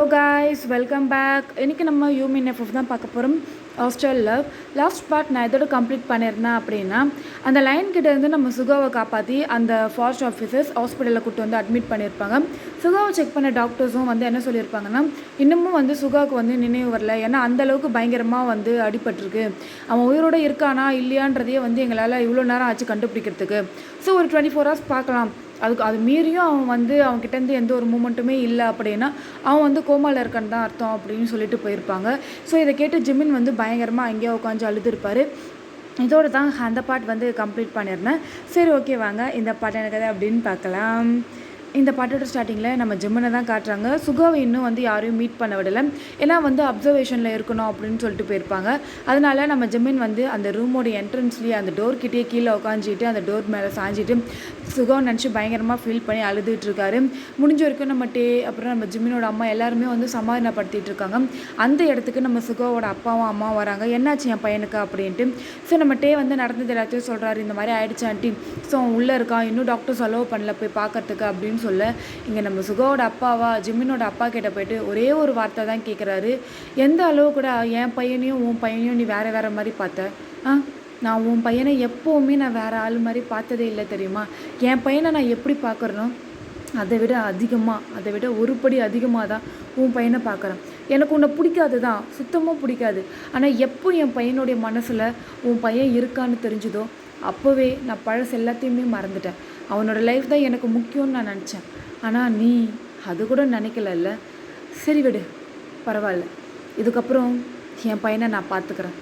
Hello guys, welcome back. இன்றைக்கி நம்ம யூமின்எஃப்எஃப் தான் பார்க்க போகிறோம். ஹாஸ்டல் லவ் லாஸ்ட் பார்ட் நான் எதோட கம்ப்ளீட் பண்ணியிருந்தேன் அப்படின்னா, அந்த லைன் கிட்டேருந்து நம்ம சுகாவை காப்பாற்றி அந்த ஃபாரஸ்ட் ஆஃபீஸர்ஸ் ஹாஸ்பிட்டலில் கூப்பிட்டு வந்து அட்மிட் பண்ணியிருப்பாங்க. சுகாவை செக் பண்ண டாக்டர்ஸும் வந்து என்ன சொல்லியிருப்பாங்கன்னா, இன்னமும் வந்து சுகாவுக்கு வந்து நினைவு வரல, ஏன்னா அந்தளவுக்கு பயங்கரமாக வந்து அடிபட்டிருக்கு. அவன் உயிரோடு இருக்கானா இல்லையான்றதையே வந்து எங்களால் இவ்வளோ நேரம் ஆச்சு கண்டுபிடிக்கிறதுக்கு. ஸோ ஒரு 24 hours பார்க்கலாம். அது மீறியும் அவன் வந்து அவன்கிட்டேருந்து எந்த ஒரு மூமெண்ட்டுமே இல்லை அப்படின்னா அவன் வந்து கோமாவில் இருக்கான்னு தான் அர்த்தம் அப்படின்னு சொல்லிட்டு போயிருப்பாங்க. ஸோ இதை கேட்டு ஜிமின் வந்து பயங்கரமாக அங்கேயே உட்காந்து அழுதுருப்பார். இதோடு தான் அந்த பார்ட் வந்து கம்ப்ளீட் பண்ணியிருந்தேன். சரி, ஓகே, வாங்க இந்த பாட்டு எனக்கு அப்படின்னு பார்க்கலாம். இந்த பாட்டோட ஸ்டார்டிங்கில் நம்ம ஜிம்மனை தான் காட்டுறாங்க. சுகாவை இன்னும் வந்து யாரையும் மீட் பண்ண விடலை, ஏன்னா வந்து அப்சர்வேஷனில் இருக்கணும் அப்படின்னு சொல்லிட்டு போயிருப்பாங்க. அதனால நம்ம ஜிம்மின் வந்து அந்த ரூமோட என்ட்ரன்ஸ்லேயே அந்த டோர்கிட்டே கீழே உட்காந்துட்டு அந்த டோர் மேலே சாஞ்சிட்டு சுகாவை நினச்சி பயங்கரமாக ஃபீல் பண்ணி அழுதுட்டு இருக்காரு. முடிஞ்ச வரைக்கும் நம்ம அப்புறம் நம்ம ஜிம்மினோட அம்மா எல்லாருமே வந்து சமாதானப்படுத்திட்டு இருக்காங்க. அந்த இடத்துக்கு நம்ம சுகாவோட அப்பாவும் அம்மாவும் வராங்க. என்னாச்சு என் பையனுக்கு அப்படின்ட்டு. ஸோ நம்ம வந்து நடந்தது எல்லாத்தையும் சொல்கிறாரு. இந்த மாதிரி ஆயிடுச்சு ஆண்டி, ஸோ அவன் உள்ளே இருக்கான், இன்னும் டாக்டர்ஸ் அலோவ் பண்ணல போய் பார்க்கறதுக்கு அப்படின்னு சொல்ல, இங்கே நம்ம சுகாவோட அப்பாவா ஜிம்மினோட அப்பா கிட்ட போயிட்டு ஒரே ஒரு வார்த்தை தான் கேட்குறாரு. எந்த அளவு கூட என் பையனையும் உன் பையனையும் நீ வேறு வேறு மாதிரி பார்த்த? நான் உன் பையனை எப்போவுமே நான் வேறு ஆள் மாதிரி பார்த்ததே இல்லை தெரியுமா? என் பையனை நான் எப்படி பார்க்குறனோ அதை விட ஒரு படி அதிகமாக தான் உன் பையனை பார்க்குறேன். எனக்கு உன்னை பிடிக்காது தான், சுத்தமாக பிடிக்காது. ஆனால் எப்போ என் பையனுடைய மனசில் உன் பையன் இருக்கான்னு தெரிஞ்சுதோ அப்போவே நான் பழசு எல்லாத்தையுமே மறந்துட்டேன். அவனோட லைஃப் தான் எனக்கு முக்கியம்னு நான் நினச்சேன். ஆனால் நீ அது கூட நினைக்கலல்ல. சரி விடு, பரவாயில்ல. இதுக்கப்புறம் என் பையனை நான் பார்த்துக்கிறேன்.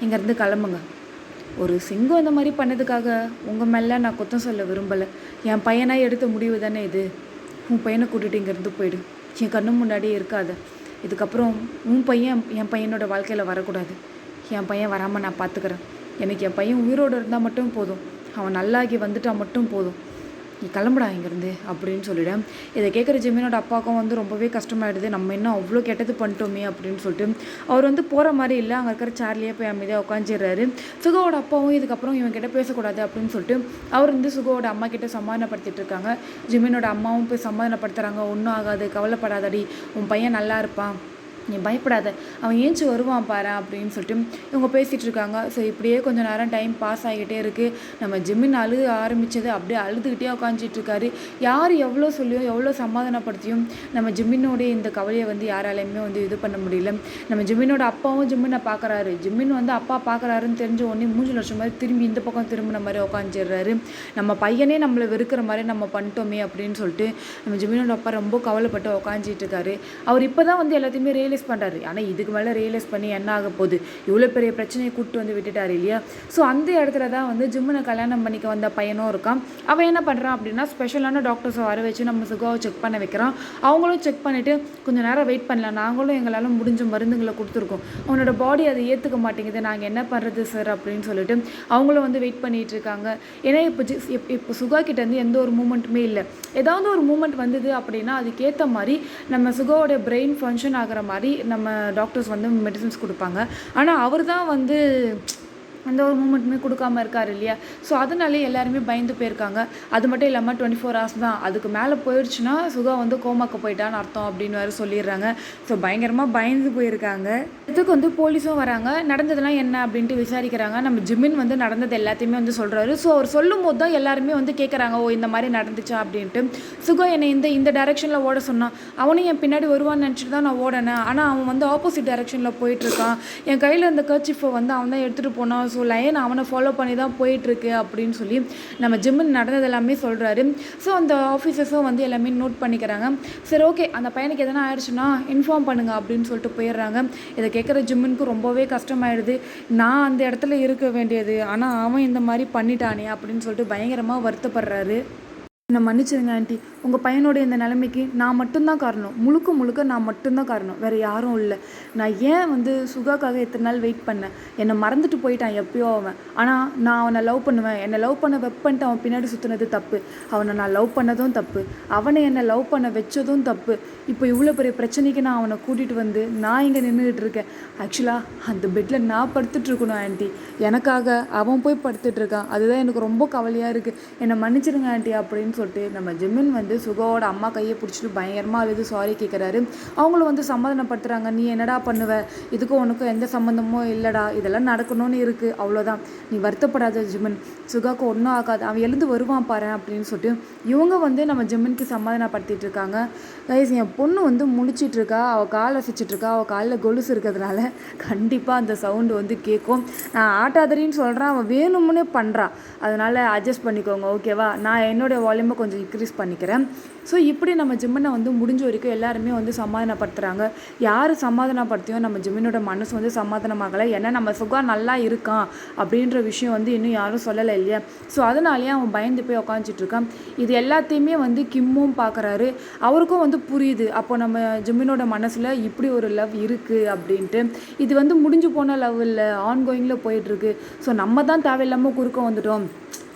இங்கேருந்து கிளம்புங்க. ஒரு சிங்கம் இந்த மாதிரி பண்ணதுக்காக உங்கள் மேலே நான் குத்தம் சொல்ல விரும்பலை. என் பையனாக எடுத்த முடிவு தானே இது. உன் பையனை கூட்டிகிட்டு இங்கேருந்து போயிடு. என் கண்ணு முன்னாடியே இருக்காது. இதுக்கப்புறம் உன் பையன் என் பையனோட வாழ்க்கையில் வரக்கூடாது. என் பையன் வராமல் நான் பார்த்துக்கிறேன். எனக்கு என் பையன் உயிரோடு இருந்தால் மட்டும் போதும். அவன் நல்லாகி வந்துட்டால் மட்டும் போதும். நீ கிளம்புடா இங்கேருந்து அப்படின்னு சொல்லிவிட்டேன். இதை கேட்குற ஜிமினோட அப்பாவுக்கும் வந்து ரொம்பவே கஷ்டமாயிடுது. நம்ம இன்னும் அவ்வளோ கெட்டது பண்ணிட்டோமே அப்படின்னு சொல்லிட்டு அவர் வந்து போகிற மாதிரி இல்லை. அங்கே இருக்கிற சேர்லேயே போய் அமைதியாக உட்காந்துடுறாரு. சுகாவோட அப்பாவும் இதுக்கப்புறம் இவன் கிட்ட பேசக்கூடாது அப்படின்னு சொல்லிட்டு அவர் வந்து சுகாவோட அம்மா கிட்ட சமாதானப்படுத்திட்டு இருக்காங்க. ஜிமினோட அம்மாவும் போய் சமாதானப்படுத்துகிறாங்க. ஒன்றும் ஆகாது, கவலைப்படாதடி, உன் பையன் நல்லா இருப்பான், நீ பயப்படாத, அவன் ஏஞ்சி வருவான் பாரு அப்படின்னு சொல்லிட்டு இவங்க பேசிகிட்டு இருக்காங்க. ஸோ இப்படியே கொஞ்சம் நேரம் டைம் பாஸ் ஆகிக்கிட்டே இருக்குது. நம்ம ஜிம்மின் அழுக ஆரம்பித்தது அப்படியே அழுதுகிட்டே உட்காந்துட்டு இருக்காரு. யார் எவ்வளோ சொல்லியும் எவ்வளோ சமாதானப்படுத்தியும் நம்ம ஜிம்மினோடைய இந்த கவலையை வந்து யாராலையுமே வந்து இது பண்ண முடியல. நம்ம ஜிம்மினோட அப்பாவும் ஜிம்மினை பார்க்குறாரு. ஜிம்மின் வந்து அப்பா பார்க்குறாருன்னு தெரிஞ்ச உடனே 3 லட்சம் மாதிரி திரும்பி இந்த பக்கம் திரும்பின மாதிரி உட்காந்துடுறாரு. நம்ம பையனே நம்மளை வெறுக்கிற மாதிரி நம்ம பண்ணிட்டோமே அப்படின்னு சொல்லிட்டு நம்ம ஜிம்மினோட அப்பா ரொம்ப கவலைப்பட்டு உட்காந்துட்டு இருக்காரு. அவர் இப்போ தான் வந்து எல்லாத்தையுமே ரியலைஸ் பண்ணுறாரு. ஆனால் இதுக்கு மேலே ரியலைஸ் பண்ணி என்ன ஆக போகுது, இவ்வளோ பெரிய பிரச்சனையை கூப்பிட்டு வந்து விட்டுட்டாரு இல்லையா? ஸோ அந்த இடத்துல தான் வந்து ஜிம்மினை கல்யாணம் பண்ணிக்க வந்த பையனும் இருக்கான். அவன் என்ன பண்ணுறான் அப்படின்னா, ஸ்பெஷலான டாக்டர்ஸை வர வச்சு நம்ம சுகாவை செக் பண்ண வைக்கிறான். அவங்களும் செக் பண்ணிவிட்டு கொஞ்சம் நேரம் வெயிட் பண்ணலாம், நாங்களும் எங்களால் முடிஞ்ச மருந்துங்களை கொடுத்துருக்கோம், அவனோட பாடி அதை ஏற்றுக்க மாட்டேங்குது, நாங்கள் என்ன பண்ணுறது சார் அப்படின்னு சொல்லிட்டு அவங்களும் வந்து வெயிட் பண்ணிகிட்டு இருக்காங்க. ஏன்னா இப்போ சுகா கிட்டேருந்து எந்த ஒரு மூமெண்ட்டுமே இல்லை. ஏதாவது ஒரு மூமெண்ட் வந்தது அப்படின்னா அதுக்கேற்ற மாதிரி நம்ம சுகாவோட பிரெயின் ஃபங்க்ஷன் ஆகிற மாதிரி நம்ம டாக்டர்ஸ் வந்து மெடிசன்ஸ் கொடுப்பாங்க. ஆனால் அவர் தான் வந்து அந்த ஒரு மூமெண்ட்டுமே கொடுக்காமல் இருக்கார் இல்லையா? ஸோ அதனாலே எல்லாருமே பயந்து போயிருக்காங்க. அது மட்டும் இல்லாமல் 24 hours தான், அதுக்கு மேலே போயிடுச்சுன்னா சுகா வந்து கோமாக்கு போயிட்டான்னு அர்த்தம் அப்படின்னு வேறு சொல்லிடுறாங்க. ஸோ பயங்கரமாக பயந்து போயிருக்காங்க. இதுக்கு வந்து போலீஸும் வராங்க. நடந்ததெல்லாம் என்ன அப்படின்ட்டு விசாரிக்கிறாங்க. நம்ம ஜிம்மின் வந்து நடந்தது எல்லாத்தையுமே வந்து சொல்கிறாரு. ஸோ அவர் சொல்லும் போது தான் எல்லாருமே வந்து கேட்குறாங்க, ஓ இந்த மாதிரி நடந்துச்சா அப்படின்ட்டு. சுகா என்னை இந்த டைரெக்ஷனில் ஓட சொன்னான், அவனும் என் பின்னாடி வருவான்னு நினச்சிட்டு தான் நான் ஓடினேன். ஆனால் அவன் வந்து ஆப்போசிட் டைரெக்ஷனில் போயிட்டுருக்கான். என் கையில் இந்த கர்ச்சிஃபை வந்து அவன் தான் எடுத்துகிட்டு போனான். ஸோ லைன் அவனை ஃபாலோ பண்ணி தான் போயிட்டுருக்கு அப்படின்னு சொல்லி நம்ம ஜிம்மின் நடந்தது எல்லாமே சொல்கிறாரு. ஸோ அந்த ஆஃபீஸர்ஸும் வந்து எல்லாமே நோட் பண்ணிக்கிறாங்க. சரி, ஓகே, அந்த பையனுக்கு எதனா ஆயிடுச்சுன்னா இன்ஃபார்ம் பண்ணுங்க அப்படின்னு சொல்லிட்டு போயிடுறாங்க. இதை கேட்குற ஜிம்மினுக்கு ரொம்பவே கஷ்டமாயிடுது. நான் அந்த இடத்துல இருக்க வேண்டியது, ஆனால் அவன் இந்த மாதிரி பண்ணிட்டானே அப்படின்னு சொல்லிட்டு பயங்கரமாக வருத்தப்படுறாரு. என்னை மன்னிச்சிருங்க ஆண்டி, உங்கள் பையனோட இந்த நிலைமைக்கு நான் மட்டும்தான் காரணம், முழுக்க நான் மட்டும்தான் காரணம், வேறு யாரும் இல்லை. நான் ஏன் வந்து சுகாக்காக இத்தனை நாள் வெயிட் பண்ணேன், என்னை மறந்துட்டு போயிட்டான் எப்பயோ அவன். ஆனால் நான் அவனை லவ் பண்ணுவேன், என்னை லவ் பண்ண வெப்பன்ட்டு அவன் பின்னாடி சுற்றுனது தப்பு, அவனை நான் லவ் பண்ணதும் தப்பு, அவனை என்னை லவ் பண்ண வச்சதும் தப்பு. இப்போ இவ்வளோ பெரிய பிரச்சனைக்கு நான் அவனை கூட்டிகிட்டு வந்து நான் இங்கே நின்றுக்கிட்டு இருக்கேன். ஆக்சுவலாக அந்த பெட்டில் நான் படுத்துட்ருக்கணும் ஆண்டி, எனக்காக அவன் போய் படுத்துட்ருக்கான். அதுதான் எனக்கு ரொம்ப கவலையாக இருக்குது, என்னை மன்னிச்சிருங்க ஆண்டி அப்படின்னு சொல்லிட்டு நம்ம ஜிமின் வந்து சுகாவோட அம்மா கையை பிடிச்சிட்டு பயங்கரமாக அழுது சாரி கேட்குறாரு. அவங்களும் வந்து சமாதானப்படுத்துகிறாங்க. நீ என்னடா பண்ணுவ, இதுக்கும் உனக்கும் எந்த சம்மந்தமும் இல்லைடா, இதெல்லாம் நடக்கணும்னு இருக்குது, அவ்வளோதான், நீ வருத்தப்படாத ஜிமின், சுகாவுக்கு ஒன்றும் ஆகாது, அவன் எழுந்து வருவான் பாரு அப்படின்னு சொல்லிட்டு இவங்க வந்து நம்ம ஜிமினுக்கு சமாதானப்படுத்திட்டு இருக்காங்க. கைஸ், என் பொண்ணு வந்து முழிச்சிட்டு இருக்கா, அவள் காலை வசிச்சுட்டு இருக்கா, அவள் காலில் கொலுசு இருக்கிறதுனால கண்டிப்பாக அந்த சவுண்டு வந்து கேட்கும். நான் ஆட்டாதரின்னு சொல்கிறேன், அவன் வேணும்னே பண்ணுறான், அதனால் அட்ஜஸ்ட் பண்ணிக்கோங்க ஓகேவா. நான் என்னுடைய வால்யூமை கொஞ்சம் இன்க்ரீஸ் பண்ணிக்கிறேன். ஸோ இப்படி நம்ம ஜிம்மனை வந்து முடிஞ்ச வரைக்கும் எல்லாருமே வந்து சமாதானப்படுத்துகிறாங்க. யார் சமாதானப்படுத்தியும் நம்ம ஜிம்மினோட மனசு வந்து சமாதானமாகலை. ஏன்னா நம்ம சுகா நல்லா இருக்கான் அப்படின்ற விஷயம் வந்து இன்னும் யாரும் சொல்லலை இல்லையா. ஸோ அதனாலேயே அவன் பயந்து போய் உக்காந்துட்டு இருக்கான். இது எல்லாத்தையுமே வந்து கிம்மும் பார்க்குறாரு. அவருக்கும் வந்து புரியுது, அப்போ நம்ம ஜிம்மினோட மனசில் இப்படி ஒரு லவ் இருக்குது அப்படின்ட்டு. இது வந்து முடிஞ்சு போன லவ் இல்லை, ஆன்கோயிங்கில் போயிட்டுருக்கு. ஸோ நம்ம தான் தேவையில்லாமல் குறுக்க வந்துட்டோம்.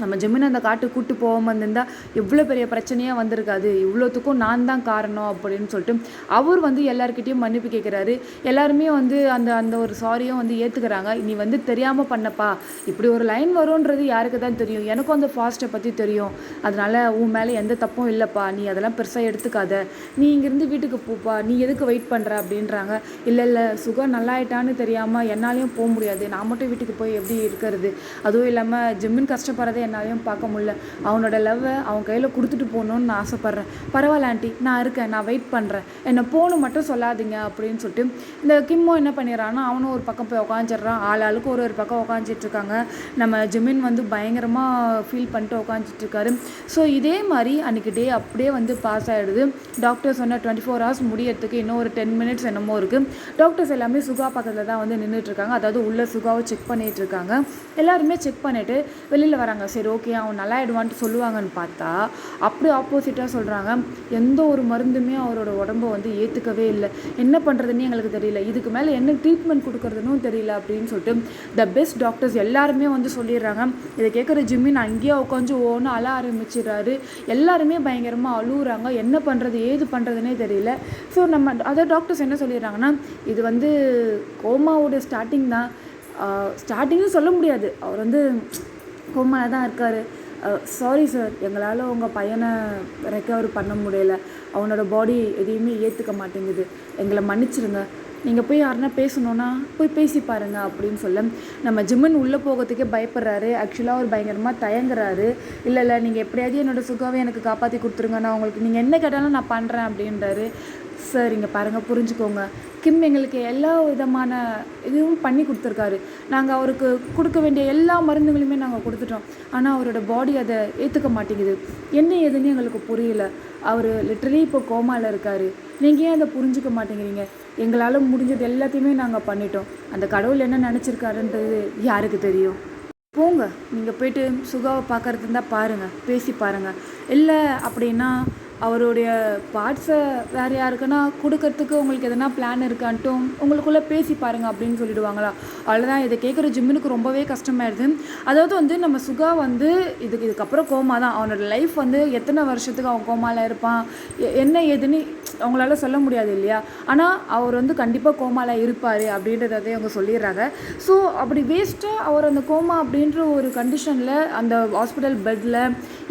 நம்ம ஜிம்மினை அந்த காட்டுக்கு கூட்டு போகாமல் இருந்திருந்தால் எவ்வளோ பெரிய பிரச்சனையாக வந்திருக்காது, இவ்வளோத்துக்கும் நான் தான் காரணம் அப்படின்னு சொல்லிட்டு அவர் வந்து எல்லாருக்கிட்டையும் மன்னிப்பு கேட்குறாரு. எல்லாருமே வந்து அந்த அந்த ஒரு சாரியும் வந்து ஏற்றுக்கிறாங்க. நீ வந்து தெரியாமல் பண்ணப்பா, இப்படி ஒரு லைன் வரும்ன்றது யாருக்கு தான் தெரியும், எனக்கும் அந்த ஃபாஸ்ட்டை பற்றி தெரியும், அதனால் உன் மேலே எந்த தப்பும் இல்லைப்பா, நீ அதெல்லாம் பெருசாக எடுத்துக்காத, நீ இங்கேருந்து வீட்டுக்கு போப்பா, நீ எதுக்கு வெயிட் பண்ணுற அப்படின்றாங்க. இல்லை சுகா நல்லாயிட்டான்னு தெரியாமல் என்னாலையும் போக முடியாது, நான் மட்டும் வீட்டுக்கு போய் எப்படி இருக்கிறது, அதுவும் இல்லாமல் ஜிம்மின் கஷ்டப்படுறதே என்னாலையும் பார்க்க முடியல, அவனோட லவ்வை அவன் கையில் கொடுத்துட்டு போகணுன்னு நான் ஆசைப்பட்றேன், பரவாயில்ல ஆண்டி நான் இருக்கேன், நான் வெயிட் பண்ணுறேன், என்னை போகணும் மட்டும் சொல்லாதீங்க அப்படின்னு சொல்லிட்டு இந்த கிம்மோ என்ன பண்ணிடுறான்னா அவனும் ஒரு பக்கம் போய் உக்காந்துடுறான். ஆளுக்கு ஒரு பக்கம் உக்காந்துட்ருக்காங்க. நம்ம ஜிமின் வந்து பயங்கரமாக ஃபீல் பண்ணிட்டு உக்காந்துட்ருக்காரு. ஸோ இதே மாதிரி அன்றைக்கி டே அப்படியே வந்து பாஸ் ஆகிடுது. டாக்டர் சொன்ன 24 hours முடியறதுக்கு இன்னும் ஒரு 10 minutes என்னமோ இருக்குது. டாக்டர்ஸ் எல்லாமே சுகா பக்கத்தில் தான் வந்து நின்றுட்டுருக்காங்க. அதாவது உள்ள சுகாவை செக் பண்ணிகிட்டு இருக்காங்க. எல்லாருமே செக் பண்ணிவிட்டு வெளியில் வராங்க. சரி ஓகே அவன் நல்லா ஆயிடுவான்ட்டு சொல்லுவாங்கன்னு பார்த்தா அப்படியே ஆப்போசிட்டாக சொல்கிறாங்க, எந்த ஒரு மருந்துமே அவரோட உடம்பை வந்து ஏற்றுக்கவே இல்லை, என்ன பண்ணுறதுன்னு எங்களுக்கு தெரியல, இதுக்கு மேலே என்ன ட்ரீட்மெண்ட் கொடுக்குறதுன்னு தெரியல அப்படின்னு சொல்லிட்டு த பெஸ்ட் டாக்டர்ஸ் எல்லாருமே வந்து சொல்லிடுறாங்க. இதை கேட்குற ஜிம்மின் அங்கேயே உட்காந்து ஓன்னு அழ ஆரம்பிச்சிடுறாரு. எல்லாருமே பயங்கரமாக அழுகுறாங்க, என்ன பண்ணுறது ஏது பண்ணுறதுனே தெரியல. ஸோ நம்ம அதை டாக்டர்ஸ் என்ன சொல்லிடுறாங்கன்னா, இது வந்து கோமாவோட ஸ்டார்டிங் தான், ஸ்டார்டிங்கும் சொல்ல முடியாது, அவர் வந்து கோமாவில் தான் இருக்கார், சாரி சார், எங்களால் உங்கள் பையனை ரெக்கவர் பண்ண முடியல, அவனோட பாடி எதையுமே ஏற்றுக்க மாட்டேங்குது, எங்களை மன்னிச்சிடுங்க, நீங்கள் போய் யாருன்னா பேசணுன்னா போய் பேசி பாருங்க அப்படின்னு சொல்ல நம்ம ஜிம்மன் உள்ளே போகிறதுக்கே பயப்படுறாரு. ஆக்சுவலாக அவர் பயங்கரமாக தயங்குறாரு. இல்லை நீங்கள் எப்படியாவது என்னோடய சுகாவை எனக்கு காப்பாற்றி கொடுத்துருங்க, நான் உங்களுக்கு நீங்கள் என்ன கேட்டாலும் நான் பண்ணுறேன் அப்படின்றாரு. சார் இங்கே பாருங்கள், புரிஞ்சுக்கோங்க, கிம் எங்களுக்கு எல்லா விதமான இதுவும் பண்ணி கொடுத்துருக்காரு, நாங்கள் அவருக்கு கொடுக்க வேண்டிய எல்லா மருந்துகளையுமே நாங்கள் கொடுத்துட்டோம், ஆனால் அவரோட பாடி அதை ஏற்றுக்க மாட்டேங்குது, என்ன ஏதுன்னு எங்களுக்கு புரியல, அவர் லிட்ரலி இப்போ கோமாவில் இருக்கார், நீங்கள் ஏன் அதை புரிஞ்சுக்க மாட்டேங்கிறீங்க, எங்களால் முடிஞ்சது எல்லாத்தையுமே நாங்கள் பண்ணிட்டோம், அந்த கடவுள் என்ன நினச்சிருக்காருன்றது யாருக்கு தெரியும், போங்க நீங்கள் போய்ட்டு சுகாவை பார்க்குறது இருந்தால் பாருங்கள், பேசி பாருங்கள், இல்லை அப்படின்னா அவருடைய பார்ட்ஸை வேறு யாருக்குன்னா கொடுக்கறதுக்கு உங்களுக்கு எதனா பிளான் இருக்கான்ட்டும் உங்களுக்குள்ளே பேசி பாருங்கள் அப்படின்னு சொல்லிடுவாங்களா. அவ்வளோதான். இதை கேட்குற ஜிம்மினுக்கு ரொம்பவே கஷ்டமாயிடுது. அதாவது வந்து நம்ம சுகா வந்து இதுக்கப்புறம் கோமா தான், அவனோட லைஃப் வந்து எத்தனை வருஷத்துக்கு அவன் கோமாவில் இருப்பான் என்ன ஏதுன்னு அவங்களால சொல்ல முடியாது இல்லையா. ஆனால் அவர் வந்து கண்டிப்பாக கோமாவில் இருப்பார் அப்படின்றதை அவங்க சொல்லிடுறாங்க. ஸோ அப்படி வேஸ்ட்டாக அவர் அந்த கோமா அப்படின்ற ஒரு கண்டிஷனில் அந்த ஹாஸ்பிட்டல் பெட்டில்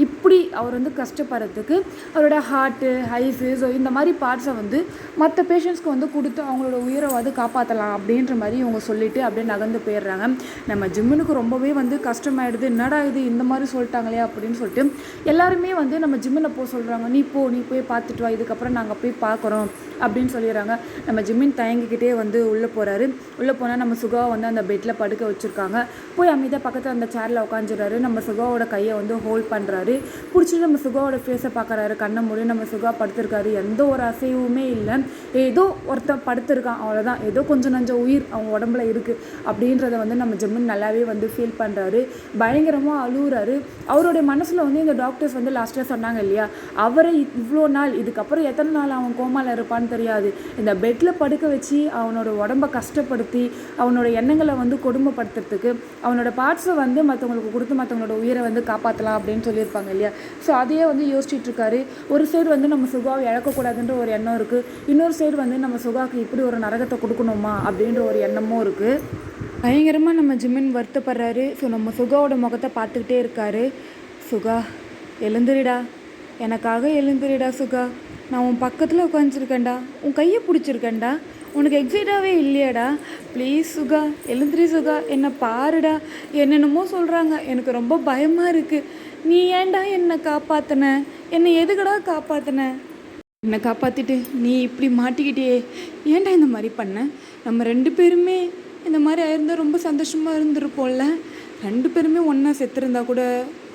இப்படி அவர் வந்து கஷ்டப்படுறதுக்கு அவரோட ஹார்ட்டு ஐஸு ஸோ இந்த மாதிரி பார்ட்ஸை வந்து மற்ற பேஷண்ட்ஸ்க்கு வந்து கொடுத்து அவங்களோட உயிரை வந்து காப்பாற்றலாம் அப்படின்ற மாதிரி இவங்க சொல்லிவிட்டு அப்படியே நகர்ந்து போயிடுறாங்க. நம்ம ஜிம்முனுக்கு ரொம்பவே வந்து கஷ்டமாயிடுது, என்னடா இது இந்த மாதிரி சொல்லிட்டாங்களே அப்படின்னு சொல்லிட்டு எல்லாருமே வந்து நம்ம ஜிம்மில் போக சொல்கிறாங்க, நீ போய் பார்த்துட்டு வா, இதுக்கப்புறம் நாங்கள் போய் பார்க்குறோம் அப்படின்னு சொல்லிடுறாங்க. நம்ம ஜிம்மின் தயங்கிக்கிட்டே வந்து உள்ளே போகிறாரு. உள்ளே போனால் நம்ம சுகாவை வந்து அந்த பெட்டில் படுக்க வச்சுருக்காங்க. போய் அமைதியாக பக்கத்தில் அந்த சேரில் உட்காந்துடுறாரு. நம்ம சுகாவோட கையை வந்து ஹோல்ட் பண்ணுறாரு. பிடிச்சிட்டு நம்ம சுகாவோட ஃபேஸை பார்க்குறாரு. கண்ணை மூடி நம்ம சுகா படுத்திருக்காரு. எந்த ஒரு அசைவுமே இல்லை. ஏதோ ஒருத்தன் படுத்திருக்கான், அவ்வளோதான். ஏதோ கொஞ்சம் நஞ்சம் உயிர் அவங்க உடம்புல இருக்குது அப்படின்றத வந்து நம்ம ஜிம்மின் நல்லாவே வந்து ஃபீல் பண்ணுறாரு. பயங்கரமாக அழுகுறாரு. அவருடைய மனசில் வந்து இந்த டாக்டர்ஸ் வந்து லாஸ்ட்டாக சொன்னாங்க இல்லையா, அவரை இவ்வளோ நாள் இதுக்கப்புறம் எத்தனை நாள் அவன் கோமாவில் இருப்பான்னு தெரியாது, இந்த பெட்டில் படுக்க வச்சு அவனோட உடம்பை கஷ்டப்படுத்தி அவனோட எண்ணங்களை வந்து கொடுமைப்படுத்துறதுக்கு அவனோட பார்ட்ஸை வந்து மற்றவங்களுக்கு கொடுத்து மற்றவங்களோட உயிரை வந்து காப்பாற்றலாம் அப்படின்னு சொல்லியிருப்பாங்க இல்லையா. ஸோ அதையே வந்து யோசிச்சுட்டு இருக்காரு. ஒரு சைடு வந்து நம்ம சுகாவை இழக்கக்கூடாதுன்ற ஒரு எண்ணம் இருக்குது, இன்னொரு சைடு வந்து நம்ம சுகாவுக்கு இப்படி ஒரு நரகத்தை கொடுக்கணுமா அப்படின்ற ஒரு எண்ணமும் இருக்குது. பயங்கரமாக நம்ம ஜிம்மின் வருத்தப்படுறாரு. ஸோ நம்ம சுகாவோட முகத்தை பார்த்துக்கிட்டே இருக்காரு. சுகா எழுந்துருடா, எனக்காக எழுந்துருடா சுகா. நான் உன் பக்கத்தில் உட்காந்துருக்கேன்டா, உன் கையை பிடிச்சிருக்கேன்டா. உனக்கு எக்ஸைட்டாகவே இல்லையாடா? ப்ளீஸ் சுகா, எழுந்துரு சுகா, என்னை பாருடா. என்னென்னமோ சொல்கிறாங்க, எனக்கு ரொம்ப பயமாக இருக்குது. நீ ஏன்டா என்னை காப்பாற்றின? என்னை எதுக்குடா காப்பாற்றின? என்னை காப்பாற்றிட்டு நீ இப்படி மாட்டிக்கிட்டியே, ஏன்டா இந்த மாதிரி பண்ண? நம்ம 2 பேருமே இந்த மாதிரி ஆயிருந்தால் ரொம்ப சந்தோஷமாக இருந்திருப்போம்ல. 2 பேருமே ஒன்றா செத்துருந்தா கூட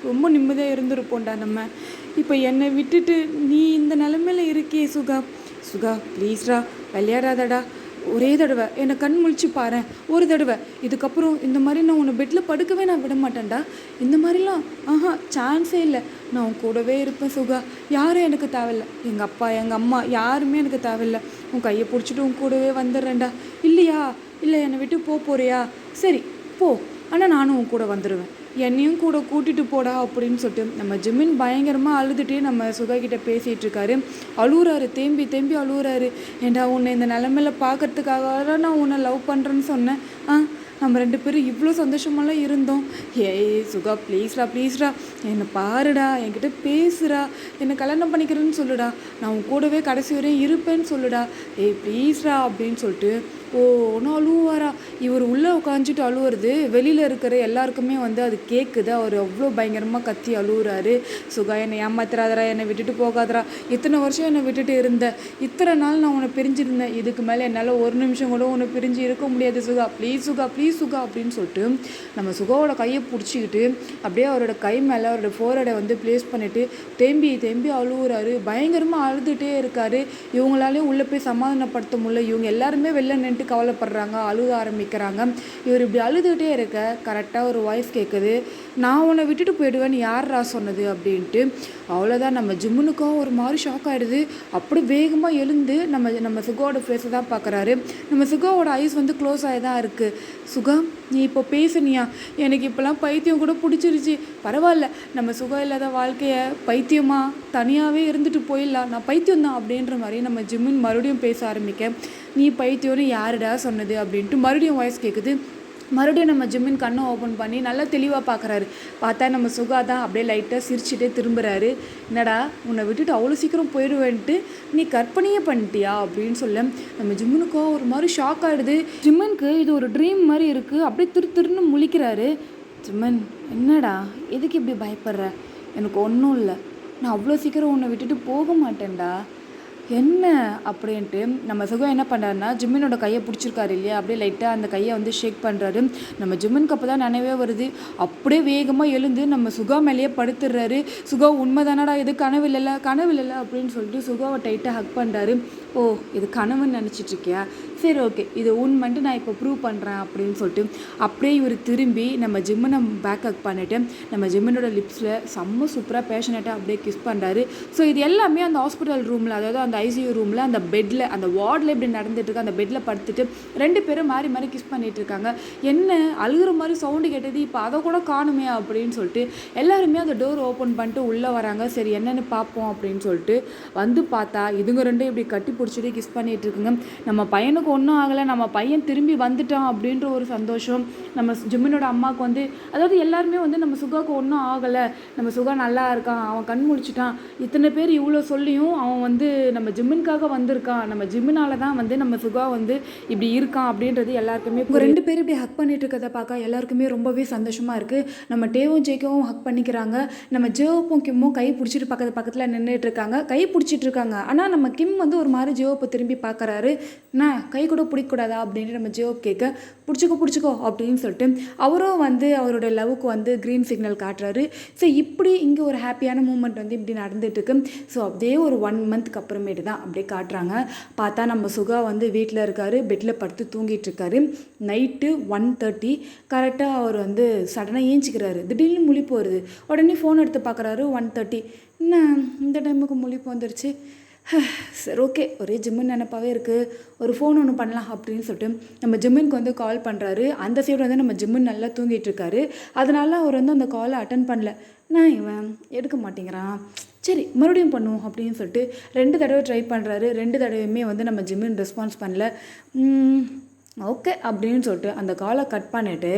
ரொம்ப நிம்மதியாக இருந்திருப்போம்டா நம்ம. இப்போ என்னை விட்டுட்டு நீ இந்த நிலமையில இருக்கியே சுகா. சுகா ப்ளீஸ்டா, விளையாடாதடா. ஒரே தடவை என்னை கண் முழிச்சு பாரு, ஒரு தடவை. இதுக்கப்புறம் இந்த மாதிரி நான் உன்னை பெட்டில் படுக்கவே நான் விட மாட்டேன்டா. இந்த மாதிரிலாம் சான்ஸே இல்லை. நான் உன் கூடவே இருப்பேன் சுகா. யாரும் எனக்கு தேவையில்லை, எங்கள் அப்பா எங்கள் அம்மா யாருமே எனக்கு தேவையில்லை. உன் கையை பிடிச்சிட்டு உன் கூடவே வந்துடுறேன்டா. இல்லையா? இல்லை என்னை விட்டு போறியா? சரி போ, ஆனால் நானும் உன் கூட வந்துடுவேன். என்னையும் கூட கூட்டிகிட்டு போடா அப்படின்னு சொல்லிட்டு நம்ம ஜிமின் பயங்கரமாக அழுதுகிட்டே நம்ம சுகா கிட்டே பேசிகிட்டு இருக்காரு. அழுகுறாரு, தேம்பி தேம்பி அழுகுறாரு. ஏண்டா உன்னை இந்த நிலமையில பார்க்கறதுக்காக நான் உன்னை லவ் பண்ணுறேன்னு சொன்னேன். நம்ம 2 பேரும் இவ்வளோ சந்தோஷமெல்லாம் இருந்தோம். ஏய் சுகா ப்ளீஸ்டா என்னை பாருடா, என்கிட்ட பேசுடா, என்னை கல்யாணம் பண்ணிக்கிறேன்னு சொல்லுடா, நான் உன் கூடவே கடைசி வரையும் இருப்பேன்னு சொல்லுடா, ஏய் ப்ளீஸ்டா அப்படின்னு சொல்லிட்டு ஒன்று அழுவாரா. இவர் உள்ளே உட்காந்துட்டு அழுவுறது வெளியில் இருக்கிற எல்லாருக்குமே அது கேட்குது. அவர் அவ்வளோ பயங்கரமாக கத்தி அழுகுறாரு. சுகா என்னை ஏமாத்துறாதரா, என்னை விட்டுட்டு போகாதரா, இத்தனை வருஷம் என்னை விட்டுட்டு இருந்தேன், இத்தனை நாள் நான் உன்னை பிரிஞ்சிருந்தேன், இதுக்கு மேலே என்னால் ஒரு நிமிஷம் கூட உன்னை பிரிஞ்சு இருக்க முடியாது சுகா, ப்ளீஸ் சுகா அப்படின்னு சொல்லிட்டு நம்ம சுகாவோட கையை பிடிச்சிக்கிட்டு அப்படியே அவரோட கை மேலே அவரோட ஃபோர்ஹெடை ப்ளேஸ் பண்ணிவிட்டு தேம்பி தேம்பி அழுகுறாரு. பயங்கரமாக அழுதுகிட்டே இருக்காரு. இவங்களாலேயும் உள்ளே போய் சமாதானப்படுத்த முடியல. இவங்க எல்லாருமே வெளில நின்று கவலைப்படுறாங்க, அழுக ஆரம்பிக்கிறாங்க. இவர் இப்படி அழுதுகிட்டே இருக்க கரெக்டாக ஒரு வாய்ஸ் கேட்குது. நான் உன்னை விட்டுட்டு போயிடுவேன்னு யார்ரா சொன்னது அப்படின்ட்டு. அவ்வளோதான், நம்ம ஜிம்முனுக்கும் ஒரு மாதிரி ஷாக் ஆகிடுது. அப்படி வேகமாக எழுந்து நம்ம சுகாவோட ஃபேஸை தான் பார்க்குறாரு. நம்ம சுகாவோட ஐஸ் க்ளோஸ் ஆகி தான் இருக்குது. சுகா நீ இப்போ பேசுனியா? எனக்கு இப்போலாம் பைத்தியம் கூட பிடிச்சிருச்சு. பரவாயில்ல, நம்ம சுகம் இல்லாத வாழ்க்கையை பைத்தியமாக தனியாகவே இருந்துட்டு போயிடலாம், நான் பைத்தியம்தான் அப்படின்ற மாதிரி நம்ம ஜிம்மின் மறுபடியும் பேச ஆரம்பிக்க. நீ பைத்தியம்னு யாருடா சொன்னது அப்படின்ட்டு மறுபடியும் வாய்ஸ் கேட்குது. மறுபடியும் நம்ம ஜிம்மின் கண்ணை ஓப்பன் பண்ணி நல்லா தெளிவாக பார்க்குறாரு. பார்த்தா நம்ம சுகா தான் அப்படியே லைட்டாக சிரிச்சுட்டே திரும்புகிறாரு. என்னடா உன்னை விட்டுட்டு அவ்வளோ சீக்கிரம் போயிடுவேன்ட்டு நீ கற்பனையே பண்ணிட்டியா அப்படின்னு சொல்ல நம்ம ஜிம்மினுக்கோ ஒரு மாதிரி ஷாக் ஆகிடுது. ஜிம்மனுக்கு இது ஒரு ட்ரீம் மாதிரி இருக்குது. அப்படியே திருன்னு முழிக்கிறாரு. ஜிம்மன் என்னடா எதுக்கு இப்படி பயப்படுற? எனக்கு ஒன்றும் இல்லை, நான் அவ்வளோ சீக்கிரம் உன்னை விட்டுட்டு போக மாட்டேன்டா. என்ன அப்படின்ட்டு நம்ம சுகம் என்ன பண்ணுறாருன்னா ஜிம்மினோட கையை பிடிச்சிருக்காரு இல்லையா, அப்படியே லைட்டாக அந்த கையை ஷேக் பண்ணுறாரு. நம்ம ஜிம்மினுக்கு அப்போ தான் நினைவே வருது. அப்படியே வேகமாக எழுந்து நம்ம சுகா மேலேயே படுத்துடுறாரு. சுகா உண்மை தானடா, இது கனவு இல்லைல்ல அப்படின்னு சொல்லிட்டு சுகாவை டைட்டாக ஹக் பண்ணுறாரு. ஓ இது கனவுன்னு நினச்சிட்ருக்கியா? சரி ஓகே, இது உண்மைன்ட்டு நான் இப்போ ப்ரூவ் பண்ணுறேன் அப்படின்னு சொல்லிட்டு அப்படியே இவர் திரும்பி நம்ம ஜிம்மினை பேக் ஹக் பண்ணிவிட்டு நம்ம ஜிம்மினோட லிப்ஸில் செம்ம சூப்பராக பேஷனேட்டாக அப்படியே கிஸ் பண்ணுறாரு. ஸோ இது எல்லாமே அந்த ஹாஸ்பிட்டல் ரூமில், அதாவது அந்த ஐசியூ ரூமில் அந்த பெட்டில் அந்த வார்டில் இப்படி நடந்துட்டுருக்கு. அந்த பெட்டில் படுத்துட்டு 2 பேரும் மாறி மாறி கிஸ் பண்ணிகிட்டு இருக்காங்க. என்ன அழுகிற மாதிரி சவுண்டு கேட்டது, இப்போ அதை கூட காணுமே அப்படின்னு சொல்லிட்டு எல்லாருமே அந்த டோர் ஓப்பன் பண்ணிட்டு உள்ளே வராங்க. சரி என்னென்னு பார்ப்போம் அப்படின்னு சொல்லிட்டு பார்த்தா இதுங்க 2 இப்படி கட்டி பிடிச்சிட்டு கிஸ் பண்ணிகிட்டு இருக்குங்க. நம்ம பையனுக்கு ஒன்றும் ஆகலை, நம்ம பையன் திரும்பி வந்துட்டான் அப்படின்ற ஒரு சந்தோஷம் நம்ம ஜிம்மினோட அம்மாவுக்கு அதாவது எல்லாருமே நம்ம சுகாவுக்கு ஒன்றும் ஆகலை, நம்ம சுகா நல்லா இருக்கான், அவன் கண் முழிச்சிட்டான், இத்தனை பேர் இவ்வளோ சொல்லியும் அவன் நம்ம ஜிம்மினுக்காக வந்திருக்கான், நம்ம ஜிம்மினால தான் நம்ம சுகா இப்படி இருக்கான் அப்படின்றது எல்லாருக்குமே. 2 பேர் இப்படி ஹக் பண்ணிட்டு இருக்கிறத பார்க்க எல்லாருக்குமே ரொம்பவே சந்தோஷமாக இருக்குது. நம்ம டேவும் ஜேக்கவும் ஹக் பண்ணிக்கிறாங்க. நம்ம ஜேவும் கிம்மும் கை பிடிச்சிட்டு பக்கத்தில் நின்றுட்டு இருக்காங்க, கை பிடிச்சிட்டு இருக்காங்க. ஆனால் நம்ம கிம் ஒரு மாதிரி ஜேவப்பை திரும்பி பார்க்குறாரு. நான் கை கூட பிடிக்கக்கூடாதா அப்படின்ட்டு நம்ம ஜேவப் கேட்க பிடிச்சிக்கோ அப்படின்னு சொல்லிட்டு அவரும் அவரோட லவ்வுக்கு க்ரீன் சிக்னல் காட்டுறாரு. ஸோ இப்படி இங்கே ஒரு ஹாப்பியான மூமெண்ட் இப்படி நடந்துட்டுருக்கு. ஸோ அப்படியே ஒரு 1 மந்த்துக்கு அப்புறமேட்டு தான் அப்படியே காட்டுறாங்க. பார்த்தா நம்ம சுகா வீட்டில் இருக்கார், பெட்டில் படுத்து தூங்கிட்டு இருக்காரு. நைட்டு 1:30 கரெக்டாக அவர் சடனாக ஏஞ்சிக்கிறாரு. திடீர்னு முழிப்பு வருது. உடனே ஃபோன் எடுத்து பார்க்குறாரு. 1:30 என்ன இந்த டைமுக்கு முழிப்பு வந்துருச்சு. சரி ஓகே, ஒரே ஜிம்மின் நினப்பாவே இருக்குது, ஒரு ஃபோன் ஒன்று பண்ணலாம் அப்படின்னு சொல்லிட்டு நம்ம ஜிம்மினுக்கு கால் பண்ணுறாரு. அந்த சைடு நம்ம ஜிம்மின் நல்லா தூங்கிட்டு இருக்காரு. அதனால அவர் அந்த காலை அட்டன் பண்ணல. நான் இவன் எடுக்க மாட்டேங்கிறான், சரி மறுபடியும் பண்ணுவோம் அப்படின்னு சொல்லிட்டு 2 தடவை ட்ரை பண்ணுறாரு. 2 தடவையுமே நம்ம ஜிம்மின் ரெஸ்பான்ஸ் பண்ணல. ஓகே அப்படின்னு சொல்லிட்டு அந்த காலை கட் பண்ணிவிட்டு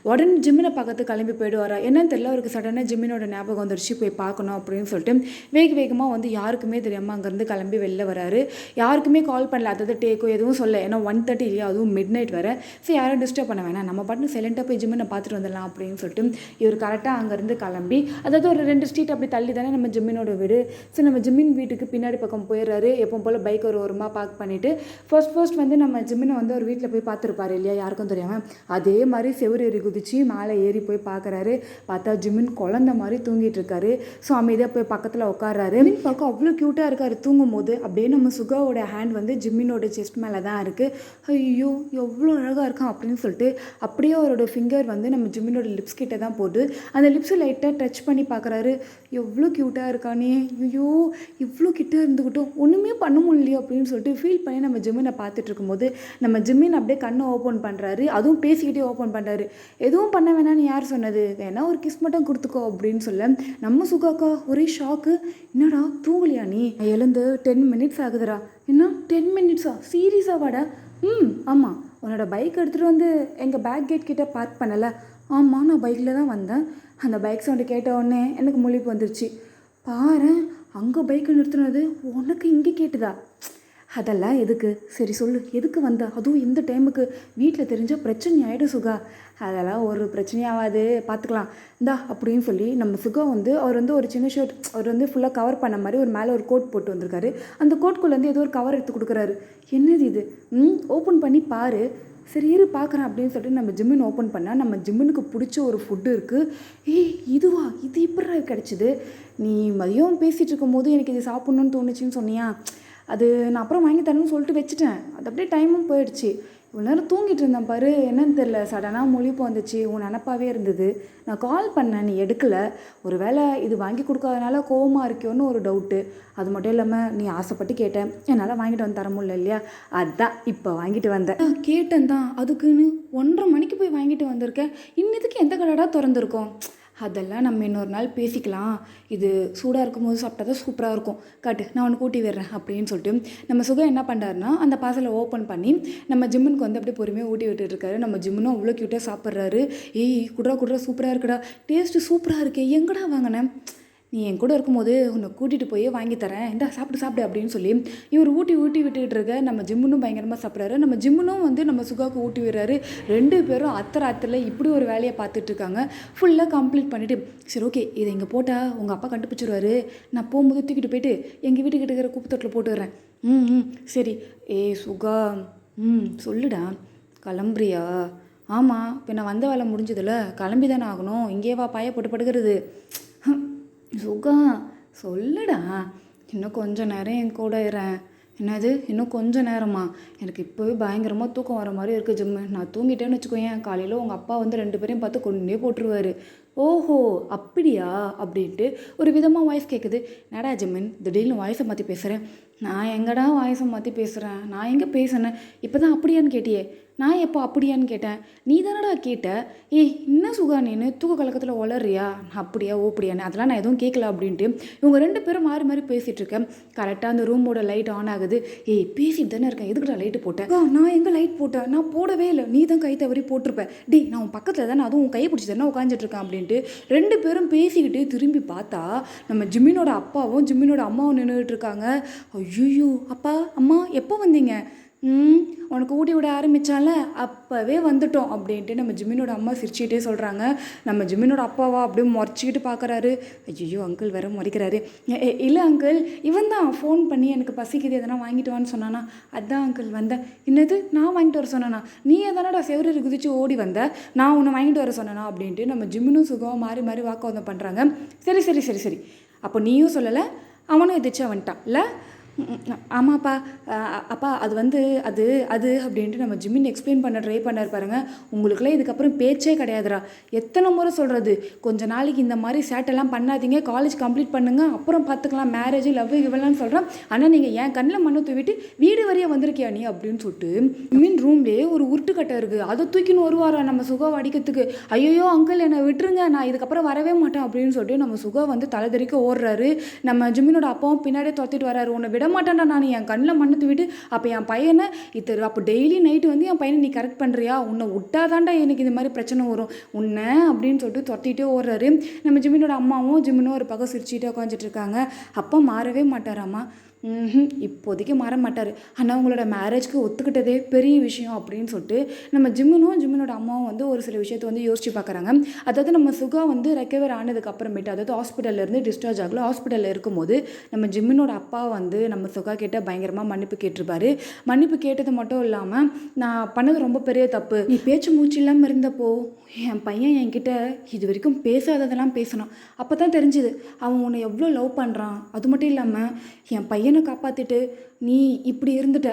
உடனே ஜிம்மினை பார்க்கறது கிளம்பி போயிடுவாரா என்னன்னு தெரியல. அவருக்கு சடனாக ஜிம்மினோட ஞாபகம் வந்துடுச்சு, போய் பார்க்கணும் அப்படின்னு சொல்லிட்டு வேகமாக வந்து யாருக்குமே தெரியாமல் அங்கேருந்து கிளம்பி வெளில வராரு. யாருக்குமே கால் பண்ணல, அதாவது டேக்கோ எதுவும் சொல்ல, ஏன்னா 1:30 இல்லையா, அதுவும் மிட் நைட் வர. ஸோ யாரும் டிஸ்டர்ப் பண்ண வேணாம், நம்ம பாட்டு சைலண்ட்டாக போய் ஜிம்மினை பார்த்துட்டு வந்துடலாம் அப்படின்னு சொல்லிட்டு இவர் கரெக்டாக அங்கேருந்து கிளம்பி, அதாவது ஒரு 2 ஸ்ட்ரீட் அப்படி தள்ளி தானே நம்ம ஜிம்மினோட வீடு. ஸோ நம்ம ஜிம்மின் வீட்டுக்கு பின்னாடி பக்கம் போயிடுறாரு. எப்போ போல் பைக் ஒரு ஓரமாக பார்க் பண்ணிவிட்டு ஃபர்ஸ்ட் வந்து நம்ம ஜிம்மினை வந்து ஒரு வீட்டில் போய் பார்த்துருப்பாரு இல்லையா, யாருக்கும் தெரியாமல். அதே மாதிரி செவ்வறு ஏறி குதிச்சு மேலே ஏறி போய் பார்க்குறாரு. பார்த்தா ஜிம்மின் குழந்த மாதிரி தூங்கிட்டு இருக்காரு. ஸோ அமைதியாக போய் பக்கத்தில் உட்கார்றாரு. பார்க்க அவ்வளோ க்யூட்டாக இருக்காரு தூங்கும் போது. அப்படியே நம்ம சுகாவோட ஹேண்ட் வந்து ஜிம்மினோட செஸ்ட் மேலே தான் இருக்குது. ஐயோ எவ்வளோ அழகாக இருக்கான் அப்படின்னு சொல்லிட்டு அப்படியே அவரோட ஃபிங்கர் வந்து நம்ம ஜிம்மினோட லிப்ஸ் கிட்ட தான் போட்டு அந்த லிப்ஸை லைட்டாக டச் பண்ணி பார்க்குறாரு. எவ்வளோ க்யூட்டாக இருக்கானே, ஐயோ இவ்வளோ கிட்ட இருந்துக்கிட்டோம் ஒன்றுமே பண்ண முடியலையோ அப்படின்னு சொல்லிட்டு ஃபீல் பண்ணி நம்ம ஜிம்மினை பார்த்துட்டு இருக்கும்போது நம்ம ஜிம்மின் அப்படியே கண்ணை ஓப்பன் பண்ணுறாரு. அதுவும் பேசிக்கிட்டே ஓப்பன் பண்ணுறாரு. எதுவும் பண்ண வேணான்னு யார் சொன்னது, வேணா ஒரு கிஸ் மட்டும் கொடுத்துக்கோ அப்படின்னு சொல்ல நம்ம சுகாக்கா ஒரே ஷாக்கு. என்னடா தூங்கலையா நீ, எழுந்து 10 மினிட்ஸ் ஆகுதுடா. என்ன 10 மினிட்ஸா, சீரியஸாக வாடா. ஆமாம், உன்னோட பைக் எடுத்துகிட்டு வந்து எங்கள் பேக் கேட் கிட்டே பார்க் பண்ணலை. ஆமாம், நான் பைக்கில் தான் வந்தேன். அந்த பைக் சவுண்டு கேட்ட உடனே எனக்கு முழிப்பு வந்துருச்சு. பாரு, அங்கே பைக்கை நிறுத்தினது உனக்கு இங்கே கேட்டுதா? அதெல்லாம் எதுக்கு, சரி சொல்லு, எதுக்கு வந்தா? அதுவும் இந்த டைமுக்கு வீட்டில் தெரிஞ்சால் பிரச்சனை ஆகிடும் சுகா. அதெல்லாம் ஒரு பிரச்சனையாகாது, பார்த்துக்கலாம் இந்தா அப்படின்னு சொல்லி நம்ம சுகா வந்து அவர் வந்து ஒரு சின்ன ஷர்ட், அவர் வந்து ஃபுல்லாக கவர் பண்ண மாதிரி ஒரு மேலே ஒரு கோட் போட்டு வந்திருக்காரு. அந்த கோட்குள்ளேருந்து ஏதோ ஒரு கவர் எடுத்து கொடுக்குறாரு. என்னது இது, ஓப்பன் பண்ணி பாரு. சரி இரு பார்க்குறேன் அப்படின்னு சொல்லிட்டு நம்ம ஜிம்மின் ஓப்பன் பண்ணால் நம்ம ஜிம்மினுக்கு பிடிச்ச ஒரு ஃபுட்டு இருக்குது. இதுவா, இது இப்படி கிடச்சிது? நீ மதியம் பேசிகிட்டு இருக்கும்போது எனக்கு இது சாப்பிட்ணுன்னு தோணுச்சின்னு சொன்னியா, அது நான் அப்புறம் வாங்கி தரணும்னு சொல்லிட்டு வச்சுட்டேன். அது அப்படியே டைமும் போயிடுச்சு. இவ்வளோ நேரம் தூங்கிட்டு இருந்தேன் பாரு, என்னன்னு தெரில, சடனாக முழிப்பு வந்துச்சு, உன் நினப்பாவே இருந்தது. நான் கால் பண்ணேன், நீ எடுக்கலை. ஒரு வேளை இது வாங்கி கொடுக்காதனால கோவமாக இருக்கியோன்னு ஒரு டவுட்டு. அது மட்டும் இல்லாமல் நீ ஆசைப்பட்டு கேட்டேன், என்னால் வாங்கிட்டு வந்து தர முடியல இல்லையா, அதுதான் இப்போ வாங்கிட்டு வந்தேன். கேட்டேன் தான், அதுக்குன்னு 1:30 மணிக்கு போய் வாங்கிட்டு வந்திருக்கேன். இன்னதுக்கு எந்த கடைடா திறந்துருக்கோம்? அதெல்லாம் நம்ம இன்னொரு நாள் பேசிக்கலாம். இது சூடாக இருக்கும்போது சாப்பிட்டா தான் சூப்பராக இருக்கும். காட்டு, நான் உனக்கு ஊட்டி விடுறேன் அப்படின்னு சொல்லிட்டு நம்ம சுகம் என்ன பண்ணுறாருன்னா அந்த பார்சலை ஓப்பன் பண்ணி நம்ம ஜிம்முனுக்கு வந்து அப்படியே பொறுமையாக ஊட்டி விட்டுருக்காரு. நம்ம ஜிம்முனும் அவ்வளோ க்யூட்டாக சாப்பிட்றாரு. குட்ரா சூப்பராக இருக்குடா, டேஸ்ட்டு சூப்பராக இருக்கே, எங்கடா வாங்கினேன்? நீ என் கூட இருக்கும்போது உன்னை கூட்டிகிட்டு போய் வாங்கி தரேன், இந்தா சாப்பிடு அப்படின்னு சொல்லி இவர் ஊட்டி விட்டுக்கிட்டு இருக்க நம்ம ஜிம்முனும் பயங்கரமாக சாப்பிட்றாரு. நம்ம ஜிம்முனும் வந்து நம்ம சுகாவுக்கு ஊட்டி விடுறாரு. 2 பேரும் அத்தராத்தில் இப்படி ஒரு வேலையை பார்த்துட்ருக்காங்க. ஃபுல்லாக கம்ப்ளீட் பண்ணிவிட்டு சரி ஓகே, இதை இங்கே போட்டால் உங்கள் அப்பா கண்டுபிடிச்சிருவாரு, நான் போகும்போது தூக்கிட்டு போயிட்டு எங்கள் வீட்டுக்கிட்ட இருக்கிற குப்பை தொட்டில் போட்டு வரேன். சரி. சுகா, சொல்லுடா, கிளம்புறியா? ஆமாம், இப்போ நான் வந்த வேலை முடிஞ்சதில்ல, கிளம்பி தானே ஆகணும், இங்கே வா, பாய போட்டு படுக்கிறது. சுகா சொல்லுடா, இன்னும் கொஞ்சம் நேரம் என் கூட இருறேன். என்னது இன்னும் கொஞ்சம் நேரமா? எனக்கு இப்போவே பயங்கரமாக தூக்கம் வர மாதிரி இருக்குது ஜிம்மு. நான் தூங்கிட்டேன்னு வச்சுக்கோயேன், காலையில் உங்கள் அப்பா வந்து 2 பேரையும் பார்த்து கொண்டே போட்டுருவார். ஓஹோ அப்படியா அப்படின்ட்டு ஒரு விதமாக வாய்ஸ் கேட்குது. நடா ஜிம்மன் திடீர்னு வாய்ஸை மாற்றி பேசுகிறேன். நான் எங்கடா வாய்ஸை மாற்றி பேசுகிறேன்? நான் எங்கே பேசுனேன்? இப்போ தான் அப்படியான்னு கேட்டியே. நான் எப்போ அப்படியான்னு கேட்டேன்? நீ தானடா கேட்ட. என்ன சுகா நீனு தூக்க கலக்கத்தில் வளர்றியா? அப்படியா ஓப்படியான்னு அதெல்லாம் நான் எதுவும் கேட்கல அப்படின்ட்டு இவங்க 2 பேரும் மாறி பேசிகிட்டு இருக்கேன். கரெக்டாக அந்த ரூமோட லைட் ஆன் ஆகுது. பேசிட்டு தானே இருக்கேன், எதுக்குடா லைட்டு போட்டேன்? நான் எங்கே லைட் போட்டேன்? நான் போடவே இல்லை, நீ தான் கை தவறி போட்டிருப்பேன். நான் உன் பக்கத்தில் தானே, அதுவும் உன் கையை பிடிச்சி தானே உட்காந்துட்டு இருக்கேன் அப்படின்ட்டு 2 பேரும் பேசிக்கிட்டு திரும்பி பார்த்தா நம்ம ஜிம்மினோட அப்பாவும் ஜிம்மினோட அம்மாவும் நின்றுட்டு இருக்காங்க. ஐயோ, அப்பா அம்மா எப்போ வந்தீங்க? உனக்கு ஊட்டி விட ஆரம்பித்தால அப்போவே வந்துட்டோம் அப்படின்ட்டு நம்ம ஜிம்மினோட அம்மா சிரிச்சுக்கிட்டே சொல்கிறாங்க. நம்ம ஜிம்மினோட அப்பாவா அப்படியே முறைச்சிக்கிட்டு பார்க்குறாரு. ஐயோ அங்கிள் வேற முறைக்கிறாரு. இல்லை அங்கிள், இவன் தான் ஃபோன் பண்ணி எனக்கு பசிக்குது எதனா வாங்கிட்டு வான்னு சொன்னானா, அதான் அங்கிள் வந்தேன். என்னது நான் வாங்கிட்டு வர சொன்னானா? நீ எதனாடா செவரு குதிச்சு ஓடி வந்த, நான் உன்னை வாங்கிட்டு வர சொன்னானா அப்படின்ட்டு நம்ம ஜிம்மினும் சுகம் மாறி வாக்குவாதம் பண்ணுறாங்க. சரி அப்போ நீயும் சொல்லலை, அவனும் எதிர்த்து வந்துட்டான் இல்லை? ஆமாப்பா. அப்பா அது வந்து அது அது அப்படின்ட்டு நம்ம ஜிம்மின் எக்ஸ்பிளைன் பண்ண ட்ரை பண்ணார் பாருங்க. உங்களுக்குலாம் இதுக்கப்புறம் பேச்சே கிடையாதுடா. எத்தனை முறை சொல்கிறது, கொஞ்ச நாளைக்கு இந்த மாதிரி சேட்டெல்லாம் பண்ணாதீங்க, காலேஜ் கம்ப்ளீட் பண்ணுங்க, அப்புறம் பார்த்துக்கலாம், மேரேஜ் லவ் இவெல்லாம் சொல்கிறேன். ஆனால் நீங்கள் என் கண்ணில் மண்ணை தூவிட்டு வீடு வரைய வந்திருக்கியா நீ அப்படின்னு சொல்லிட்டு ஜிம்மின் ரூம்லேயே ஒரு உருட்டுக்கட்டை இருக்குது, அதை தூக்கின்னு வருவாரா நம்ம சுகா அடிக்கிறதுக்கு. ஐயோ அங்கிள் என்னை விட்டுருங்க, நான் இதுக்கப்புறம் வரவே மாட்டேன் அப்படின்னு சொல்லிட்டு நம்ம சுகா வந்து தலைதறிக்க ஓடுறாரு. நம்ம ஜிம்மினோட அப்பாவும் பின்னாடியே துரத்திட்டு வர்றாரு. உன்னை விட மாட்டேன்டா, நான் என் கண்ணில் மண்ணை தூவிட்டு அப்போ என் பையனை அப்போ டெய்லி நைட்டு வந்து என் பையனை நீ கரெக்ட் பண்ணுறியா, உன்னை விட்டாதான்டா எனக்கு இது மாதிரி பிரச்சனை வரும் உன்னை அப்படின்னு சொல்லிட்டு தொட்டிகிட்டே ஓடுறாரு. நம்ம ஜிமினோட அம்மாவும் ஜிமினும் ஒரு பக்கம் சிரிச்சுட்டே உட்காந்துட்டு இருக்காங்க. அப்பா மாறவே மாட்டாராம்மா. இப்போதைக்கு மாற மாட்டார், ஆனால் உங்களோட மேரேஜ்க்கு ஒத்துக்கிட்டதே பெரிய விஷயம் அப்படின்னு சொல்லிட்டு நம்ம ஜிமினோட அம்மாவும் வந்து ஒரு சில விஷயத்தை வந்து யோசிச்சு பார்க்குறாங்க. அதாவது நம்ம சுகா வந்து ரெக்கவர் ஆனதுக்கு அப்புறமேட்டு, அதாவது ஹாஸ்பிட்டல்லேருந்து டிஸ்சார்ஜ் ஆகல, ஹாஸ்பிட்டலில் இருக்கும்போது நம்ம ஜிமினோட அப்பா வந்து நம்ம சுகா கிட்ட பயங்கரமாக மன்னிப்பு கேட்டிருப்பாரு. மன்னிப்பு கேட்டது மட்டும் இல்லாமல், நான் பண்ணது ரொம்ப பெரிய தப்பு, நீ பேச்சு மூச்சு இல்லாமல் இருந்தப்போ என் பையன் என்கிட்ட இது வரைக்கும் பேசாததெல்லாம் பேசினான், அப்போ தான் தெரிஞ்சுது அவன் உன்னை எவ்வளோ லவ் பண்ணுறான். அது மட்டும் இல்லாமல் என் பையனை காப்பாற்றிட்டு நீ இப்படி இருந்துட்ட,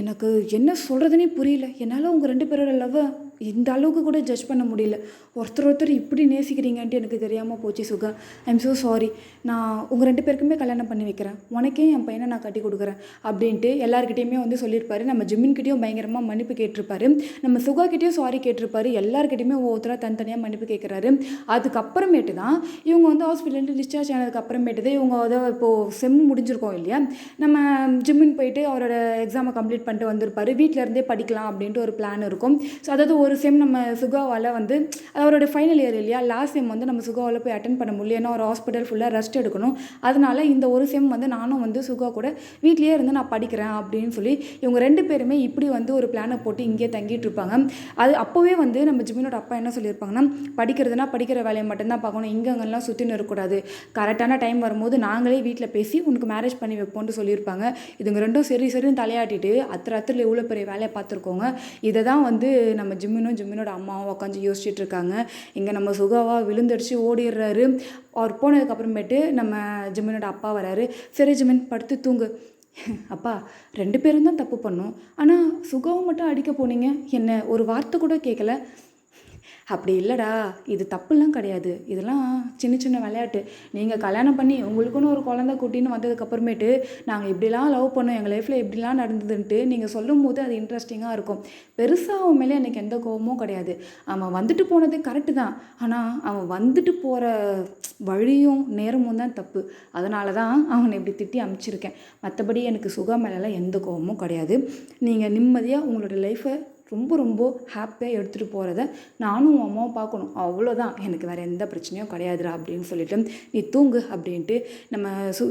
எனக்கு என்ன சொல்கிறதுனே புரியல. என்னால் உங்கள் 2 பேரோட லவ்வை இந்த அளவுக்கு கூட ஜட்ஜ் பண்ண முடியல. ஒருத்தர் இப்படி நேசிக்கிறீங்கன்ட்டு எனக்கு தெரியாமல் போச்சு சுகா. I'm so sorry. நான் உங்கள் 2 பேருக்குமே கல்யாணம் பண்ணி வைக்கிறேன், உனக்கே என் பையனை நான் கட்டி கொடுக்குறேன் அப்படின்ட்டு எல்லாருக்கிட்டையுமே வந்து சொல்லியிருப்பாரு. நம்ம ஜிமின்கிட்டையும் பயங்கரமாக மன்னிப்பு கேட்டிருப்பாரு, நம்ம சுகாக்கிட்டையும் சாரி கேட்டிருப்பாரு. எல்லாருக்கிட்டையுமே ஒவ்வொருத்தராக தனித்தனியாக மன்னிப்பு கேட்குறாரு. அதுக்கப்புறமேட்டு தான் இவங்க வந்து ஹாஸ்பிட்டல்லேருந்து டிஸ்சார்ஜ் ஆனதுக்கு அப்புறமேட்டு தான் இவங்க அதை இப்போது செம் முடிஞ்சிருக்கோம் இல்லையா, நம்ம ஜிம்மின் போயிட்டு அவரோட எக்ஸாமை கம்ப்ளீட் பண்ணிட்டு வந்திருப்பாரு. வீட்டில் இருந்தே படிக்கலாம் அப்படின்ட்டு ஒரு பிளான் இருக்கும். ஸோ அதாவது ஒரு செம் நம்ம சுகாவால் வந்து அவரோட ஃபைனல் இயர் இல்லையா, லாஸ்ட் செம் வந்து நம்ம சுகாவால் போய் அட்டன் பண்ண முடியல, ஏன்னா ஒரு ஹாஸ்பிட்டல் ஃபுல்லாக ரெஸ்ட் எடுக்கணும். அதனால இந்த ஒரு செம் வந்து நானும் வந்து சுகா கூட வீட்லேயே இருந்து நான் படிக்கிறேன் அப்படின்னு சொல்லி இவங்க 2 பேருமே இப்படி வந்து ஒரு பிளானை போட்டு இங்கேயே தங்கிட்டு இருப்பாங்க. அது அப்போவே வந்து நம்ம ஜிமினோட அப்பா என்ன சொல்லியிருப்பாங்கன்னா, படிக்கிறதுனா படிக்கிற வேலையை மட்டும்தான் பார்க்கணும், இங்கெங்கெல்லாம் சுற்றின்னு இருக்கக்கூடாது, கரெக்டான டைம் வரும்போது நாங்களே வீட்டில் பேசி உனக்கு மேரேஜ் பண்ணி வைப்போம்னு சொல்லியிருப்பாங்க. இதுங்க ரெண்டும் சரின்னு தலையாட்டிட்டு அத்திரத்தில் எவ்வளோ பெரிய வேலையை பார்த்துருக்கோங்க. இதை தான் வந்து நம்ம ஜிமினோட அம்மாவும் உட்காந்து யோசிச்சுட்டு இருக்காங்க. இங்கே நம்ம சுகாவா விழுந்தடிச்சு ஓடிடுறாரு. அவர் போனதுக்கப்புறமேட்டு நம்ம ஜிமினோட அப்பா வராரு. சரி ஜிமின் படுத்து தூங்கு. அப்பா 2 பேரும் தான் தப்பு பண்ணோம், ஆனால் சுகாவை மட்டும் அடிக்க போனீங்க, என்ன ஒரு வார்த்தை கூட கேட்கல. அப்படி இல்லைடா, இது தப்புலாம் கிடையாது, இதெல்லாம் சின்ன விளையாட்டு. நீங்கள் கல்யாணம் பண்ணி உங்களுக்குன்னு ஒரு குழந்தை குட்டின்னு வந்ததுக்கப்புறமேட்டு நாங்கள் இப்படிலாம் லவ் பண்ணோம், எங்கள் லைஃப்பில் இப்படிலாம் நடந்ததுன்ட்டு நீங்கள் சொல்லும் போது அது இன்ட்ரெஸ்டிங்காக இருக்கும். பெருசாக அவன் மேலே எனக்கு எந்த கோபமும் கிடையாது. அவன் வந்துட்டு போனது கரெக்டு தான், ஆனால் அவன் வந்துட்டு போகிற வழியும் நேரமும் தான் தப்பு. அதனால தான் அவனை இப்படி திட்டி அனுப்பிச்சிருக்கேன். மற்றபடி எனக்கு சுகா மேலெலாம் எந்த கோபமும் கிடையாது. நீங்கள் நிம்மதியாக உங்களோட லைஃப்பை ரொம்ப ஹாப்பியாக எடுத்துகிட்டு போகிறத நானும் அம்மாவும் பார்க்கணும், அவ்வளோதான். எனக்கு வேறு எந்த பிரச்சனையும் கிடையாதுடா அப்படின்னு சொல்லிட்டு நீ தூங்கு அப்படின்ட்டு நம்ம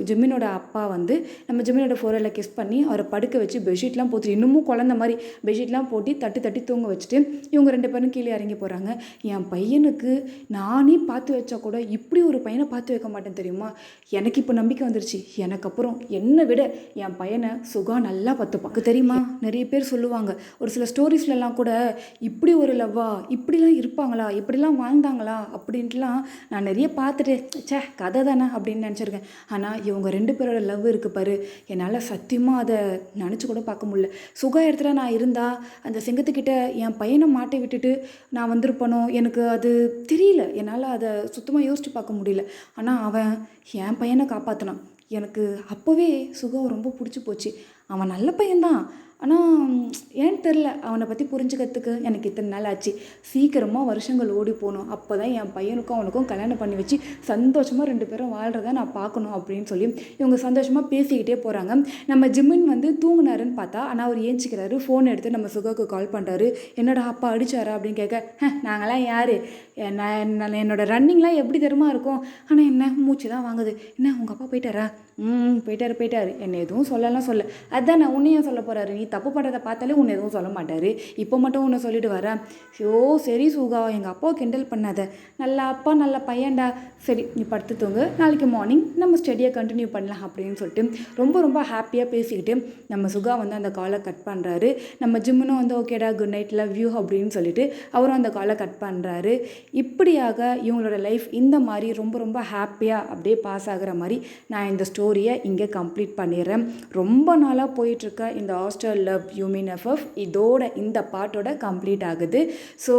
ஜிமினோட அப்பா வந்து நம்ம ஜிமினோட ஃபோரில் கிஸ் பண்ணி அவரை படுக்க வச்சு பெட்ஷீட்லாம் போட்டு இன்னமும் குழந்த மாதிரி பெட்ஷீட்லாம் போட்டு தட்டி தூங்க வச்சுட்டு இவங்க 2 பேரும் கீழே இறங்கி போகிறாங்க. என் பையனுக்கு நானே பார்த்து வச்சா கூட இப்படி ஒரு பையனை பார்த்து வைக்க மாட்டேன் தெரியுமா. எனக்கு இப்போ நம்பிக்கை வந்துருச்சு, எனக்கு அப்புறம் என்னை விட என் பையனை சுகா நல்லா பார்த்துப்பாங்க தெரியுமா. நிறைய பேர் சொல்லுவாங்க, ஒரு சில ஸ்டோரிஸ் எல்லாம் கூட இப்படி ஒரு லவ்வா, இப்படிலாம் இருப்பாங்களா, இப்படிலாம் வாழ்ந்தாங்களா அப்படின்ட்டுலாம் நான் நிறைய பார்த்துட்டு சே கதை தானே அப்படின்னு நினச்சிருக்கேன். ஆனால் இவங்க 2 பேரோட லவ் இருக்குது பாரு, என்னால் சத்தியமாக அதை நினச்சி கூட பார்க்க முடியல. சுகா இடத்துல நான் இருந்தால் அந்த செங்கத்துக்கிட்ட என் பையனை மாட்டை விட்டுட்டு நான் வந்திருப்பனோ, எனக்கு அது தெரியல, என்னால் அதை சுத்தமாக யோசிச்சு பார்க்க முடியல. ஆனால் அவன் என் பையனை காப்பாற்றினான். எனக்கு அப்போவே சுகாவை ரொம்ப பிடிச்சி போச்சு. அவன் நல்ல பையன்தான், ஆனால் ஏன்னு தெரில, அவனை பற்றி புரிஞ்சுக்கிறதுக்கு எனக்கு இத்தனை நாள் ஆச்சு. சீக்கிரமாக வருஷங்கள் ஓடி போகணும், அப்போ தான் என் பையனுக்கும் அவனுக்கும் கல்யாணம் பண்ணி வச்சு சந்தோஷமாக 2 பேரும் வாழ்கிறத நான் பார்க்கணும் அப்படின்னு சொல்லி இவங்க சந்தோஷமாக பேசிக்கிட்டே போகிறாங்க. நம்ம ஜிமின் வந்து தூங்குனாருன்னு பார்த்தா, ஆனால் அவர் ஏஞ்சிக்கிறாரு. ஃபோன் எடுத்து நம்ம சுகாவுக்கு கால் பண்ணுறாரு. என்னோட அப்பா அடித்தாரா அப்படின்னு கேட்க, நாங்களாம் யார், என்னோட ரன்னிங்லாம் எப்படி தெரியுமா இருக்கும், ஆனால் என்ன மூச்சு தான் வாங்குது, என்ன உங்கள் அப்பா போயிட்டாரா, போயிட்டாரு, என்னை எதுவும் சொல்ல அதான் நான் உன்னையும் சொல்ல போகிறாரு, நீ தப்பு பண்ணுறதை பார்த்தாலே உன்னை எதுவும் சொல்ல மாட்டார், இப்போ மட்டும் உன்னை சொல்லிட்டு வரேன். ஐயோ சரி சுகா, எங்கள் அப்பாவை கிண்டல் பண்ணாத, நல்ல அப்பா நல்ல பையன்டா, சரி நீ படுத்து தூங்கு, நாளைக்கு மார்னிங் நம்ம ஸ்டடியை கண்டினியூ பண்ணலாம் அப்படின்னு சொல்லிட்டு ரொம்ப ஹாப்பியாக பேசிக்கிட்டு நம்ம சுகா வந்து அந்த காலை கட் பண்ணுறாரு. நம்ம ஜிம்முனும் வந்து ஓகேடா குட் நைட் லவ் யூ அப்படின்னு சொல்லிட்டு அவரும் அந்த காலை கட் பண்ணுறாரு. இப்படியாக இவங்களோட லைஃப் இந்த மாதிரி ரொம்ப ஹாப்பியாக அப்படியே பாஸ் ஆகிற மாதிரி நான் இந்த ஸ்டோரியை இங்கே கம்ப்ளீட் பண்ணிடுறேன். ரொம்ப நாளாக போயிட்டுருக்க இந்த hostel love you mean FF இதோட இந்த பார்ட்டோட கம்ப்ளீட் ஆகுது. ஸோ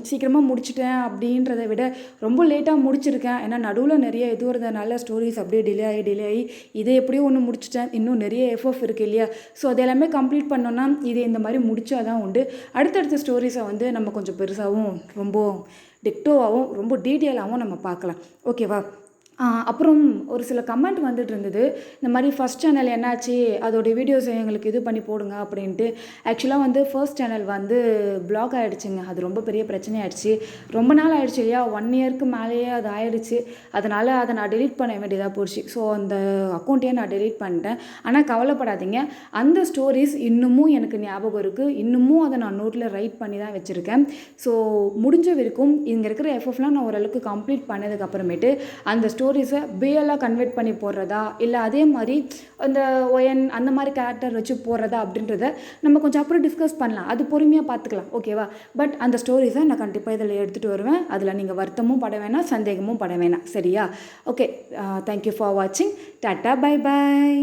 சீக்கிரமாக முடிச்சிட்டேன் அப்படின்றத விட ரொம்ப லேட்டாக முடிச்சிருக்கேன். ஏன்னா நடுவில் நிறைய இது வரதுனால ஸ்டோரிஸ் அப்படியே டிலே ஆகி இதை எப்படியோ ஒன்று முடிச்சிட்டேன். இன்னும் நிறைய எஃப்எஃப் இருக்குது இல்லையா, ஸோ அது எல்லாமே கம்ப்ளீட் பண்ணோன்னா இது இந்த மாதிரி முடித்தா தான் உண்டு. அடுத்தடுத்த ஸ்டோரிஸை வந்து நம்ம கொஞ்சம் பெருசாகவும் ரொம்ப டிக்டோவாகவும் ரொம்ப டீட்டெயிலாகவும் நம்ம பார்க்கலாம். ஓகேவா, அப்புறம் ஒரு சில கமெண்ட் வந்துட்டு இருந்தது. இந்த மாதிரி ஃபர்ஸ்ட் சேனல் என்னாச்சு? அதோடைய வீடியோஸ எங்களுக்கு இது பண்ணி போடுங்க அப்படின்ட்டு. ஆக்சுவலாக வந்து ஃபர்ஸ்ட் சேனல் வந்து ப்ளாக் ஆயிடுச்சுங்க. அது ரொம்ப பெரிய பிரச்சனையாயிடுச்சு. ரொம்ப நாள் ஆயிடுச்சு இல்லையா? 1 இயர்க்கு மேலேயே அது ஆயிடுச்சு. அதனால் அதை நான் டெலீட் பண்ண வேண்டியதாக போச்சு. ஸோ அந்த அக்கௌண்ட்டையே நான் டெலீட் பண்ணிட்டேன். ஆனால் கவலைப்படாதீங்க. அந்த ஸ்டோரீஸ் இன்னமும் எனக்கு ஞாபகம் இருக்குது. இன்னமும் அதை நான் நோட்டில் ரைட் பண்ணி தான் வச்சுருக்கேன். ஸோ முடிஞ்ச வரைக்கும் இங்கே இருக்கிற எஃப்எஃப்லாம் நான் ஓரளவுக்கு கம்ப்ளீட் பண்ணதுக்கப்புறமேட்டு அந்த ஸ்டோரிஸை பிஎல்லாக கன்வெர்ட் பண்ணி போடுறதா, இல்லை அதே மாதிரி அந்த ஒயன் அந்த மாதிரி கேரக்டர் வச்சு போடுறதா அப்படின்றத நம்ம கொஞ்சம் அப்புறம் டிஸ்கஸ் பண்ணலாம். அது பொறுமையாக பார்த்துக்கலாம், ஓகேவா? பட் அந்த ஸ்டோரிஸை நான் கண்டிப்பாக இதில் எடுத்துகிட்டு வருவேன். அதில் நீங்கள் வருத்தமும் பட வேணாம், சந்தேகமும் பட வேணாம், சரியா? ஓகே, தேங்க்யூ ஃபார் வாட்சிங். Tata, bye bye.